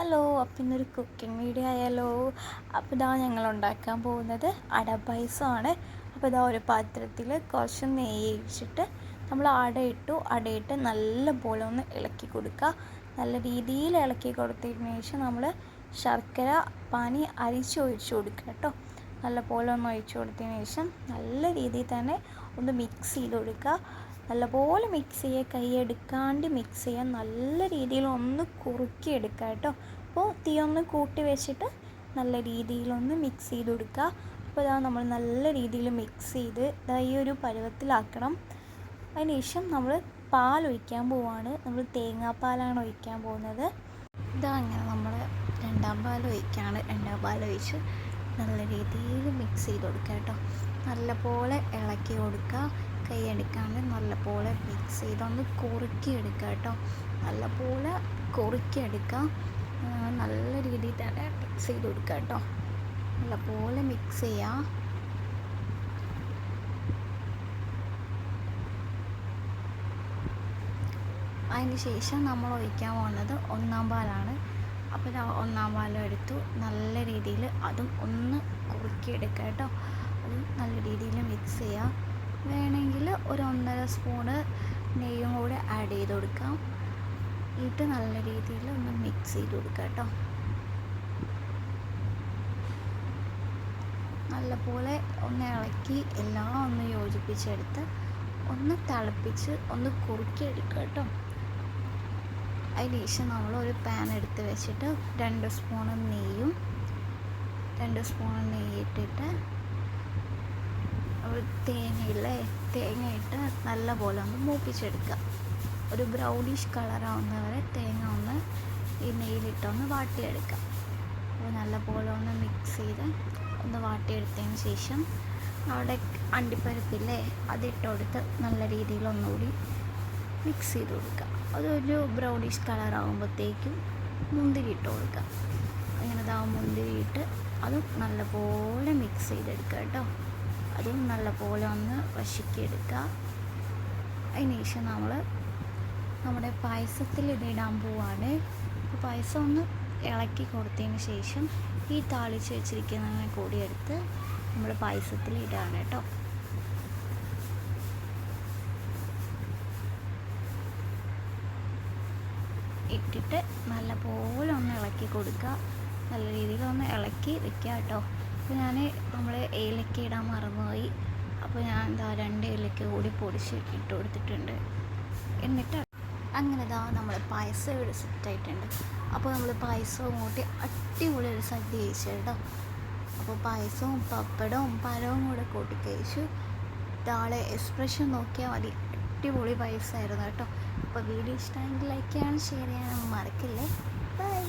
Hello, അപ്പം ഇന്നൊരു cooking video ആയാലോ. അപ്പോൾ ഇതാ ഞങ്ങൾ ഉണ്ടാക്കാൻ പോകുന്നത് അട പായസമാണ്. അപ്പോൾ ഇതാ ഒരു പാത്രത്തിൽ കുറച്ച് നെയ്യ് ഒഴിച്ചിട്ട് നമ്മൾ അടയിട്ട് നല്ല പോലെ ഒന്ന് ഇളക്കി കൊടുക്കുക. നല്ല രീതിയിൽ ഇളക്കി കൊടുത്തതിന് ശേഷം നമ്മൾ ശർക്കര പാനി അരിച്ചൊഴിച്ച് കൊടുക്കുക കേട്ടോ. നല്ല പോലെ ഒന്ന് ഒഴിച്ച് കൊടുത്തതിന് ശേഷം നല്ല രീതിയിൽ തന്നെ ഒന്ന് മിക്സ് ചെയ്ത് കൊടുക്കുക. നല്ലപോലെ മിക്സ് ചെയ്യുക, കൈ എടുക്കാണ്ട് മിക്സ് ചെയ്യാൻ നല്ല രീതിയിൽ ഒന്ന് കുറുക്കി എടുക്കുക കേട്ടോ. അപ്പോൾ തീ ഒന്ന് കൂട്ടി വെച്ചിട്ട് നല്ല രീതിയിലൊന്ന് മിക്സ് ചെയ്ത് കൊടുക്കുക. അപ്പോൾ ഇതാ നമ്മൾ നല്ല രീതിയിൽ മിക്സ് ചെയ്ത് ഇതാ ഈ ഒരു പരുവത്തിലാക്കണം. അതിന് ശേഷം നമ്മൾ പാൽ ഒഴിക്കാൻ പോവുകയാണ്. നമ്മൾ തേങ്ങാപ്പാലാണ് ഒഴിക്കാൻ പോകുന്നത്. ഇതാ അങ്ങനെ നമ്മൾ രണ്ടാം പാൽ ഒഴിക്കുകയാണ്. രണ്ടാം പാൽ ഒഴിച്ച് നല്ല രീതിയിൽ മിക്സ് ചെയ്ത് കൊടുക്കുക കേട്ടോ. നല്ലപോലെ ഇളക്കി കൊടുക്കുക, കൈ എടുക്കാണ്ട് നല്ലപോലെ മിക്സ് ചെയ്തൊന്ന് കുറുക്കിയെടുക്കുക കേട്ടോ. നല്ലപോലെ കുറുക്കിയെടുക്കുക, നല്ല രീതിയിൽ തന്നെ മിക്സ് ചെയ്ത് കൊടുക്കുക കേട്ടോ. നല്ലപോലെ മിക്സ് ചെയ്യുക. അതിന് ശേഷം നമ്മൾ ഒഴിക്കാൻ പോകുന്നത് ഒന്നാം പാലാണ്. അപ്പോൾ ഒന്നാം പാലും എടുത്തു നല്ല രീതിയിൽ അതും ഒന്ന് കുറുക്കിയെടുക്കുക കേട്ടോ. അത് നല്ല രീതിയിൽ മിക്സ് ചെയ്യുക. വേണമെങ്കിൽ ഒരു 1.5 സ്പൂണ് നെയ്യും കൂടെ ആഡ് ചെയ്ത് കൊടുക്കാം. ഇട്ട് നല്ല രീതിയിൽ ഒന്ന് മിക്സ് ചെയ്ത് കൊടുക്കുക കേട്ടോ. നല്ലപോലെ ഒന്ന് ഇളക്കി എല്ലാം ഒന്ന് യോജിപ്പിച്ചെടുത്ത് ഒന്ന് തിളപ്പിച്ച് ഒന്ന് കുറുക്കിയെടുക്കുക കേട്ടോ. അതിന് ശേഷം നമ്മൾ ഒരു പാൻ എടുത്ത് വെച്ചിട്ട് 2 സ്പൂൺ നെയ്യ് ഇട്ടിട്ട് തേങ്ങയിട്ട് നല്ല പോലെ ഒന്ന് മൂപ്പിച്ചെടുക്കുക. ഒരു ബ്രൗണിഷ് കളറാവുന്നവരെ തേങ്ങ ഒന്ന് ഈ നെയ്യിലിട്ടൊന്ന് വാട്ടിയെടുക്കുക. അപ്പോൾ നല്ല പോലെ ഒന്ന് മിക്സ് ചെയ്ത് ഒന്ന് വാട്ടിയെടുത്തതിന് ശേഷം അവിടെ അണ്ടിപ്പരിപ്പില്ലേ അതിട്ട് കൊടുത്ത് നല്ല രീതിയിൽ ഒന്നുകൂടി മിക്സ് ചെയ്ത് കൊടുക്കുക. അതൊരു ബ്രൗണിഷ് കളറാകുമ്പോഴത്തേക്കും മുന്തിരി ഇട്ട് കൊടുക്കുക. അങ്ങനെ മുന്തിരി ഇട്ട് അതും നല്ലപോലെ മിക്സ് ചെയ്തെടുക്കുക കേട്ടോ. അതും നല്ലപോലെ ഒന്ന് വശിക്കിയെടുക്കുക. അതിന് ശേഷം നമ്മൾ നമ്മുടെ പായസത്തിൽ ഇതിടാൻ പോവാണ്. അപ്പോൾ പായസം ഒന്ന് ഇളക്കി കൊടുത്തതിന് ശേഷം ഈ താളിച്ച് വെച്ചിരിക്കുന്നതിനെ കൂടി എടുത്ത് നമ്മൾ പായസത്തിൽ ഇടുകയാണ് കേട്ടോ. ഇട്ടിട്ട് നല്ലപോലെ ഒന്ന് ഇളക്കി കൊടുക്കുക. നല്ല രീതിയിൽ ഒന്ന് ഇളക്കി വെക്കുക കേട്ടോ. അപ്പോൾ നമ്മൾ ഏലക്ക ഇടാൻ മറന്നുപോയി. അപ്പോൾ ഞാൻ 2 ഏലക്ക കൂടി പൊടിച്ച് ഇട്ട് കൊടുത്തിട്ടുണ്ട്. എന്നിട്ട് അങ്ങനെ നമ്മൾ പായസം ഇവിടെ സെറ്റായിട്ടുണ്ട്. അപ്പോൾ നമ്മൾ പായസവും കൂട്ടി അടിപൊളി ഒരു സദ്യ കഴിച്ചു കേട്ടോ. അപ്പോൾ പായസവും പപ്പടവും പഴവും കൂടെ കൂട്ടി കഴിച്ചു. താളെ എക്സ്പ്രഷൻ നോക്കിയാൽ മതി, അടിപൊളി പായസമായിരുന്നു കേട്ടോ. അപ്പോൾ വീഡിയോ ഇഷ്ടമെങ്കിൽ ലൈക്ക് ചെയ്യാനും ഷെയർ ചെയ്യാനും മറക്കില്ലേ. ബൈ.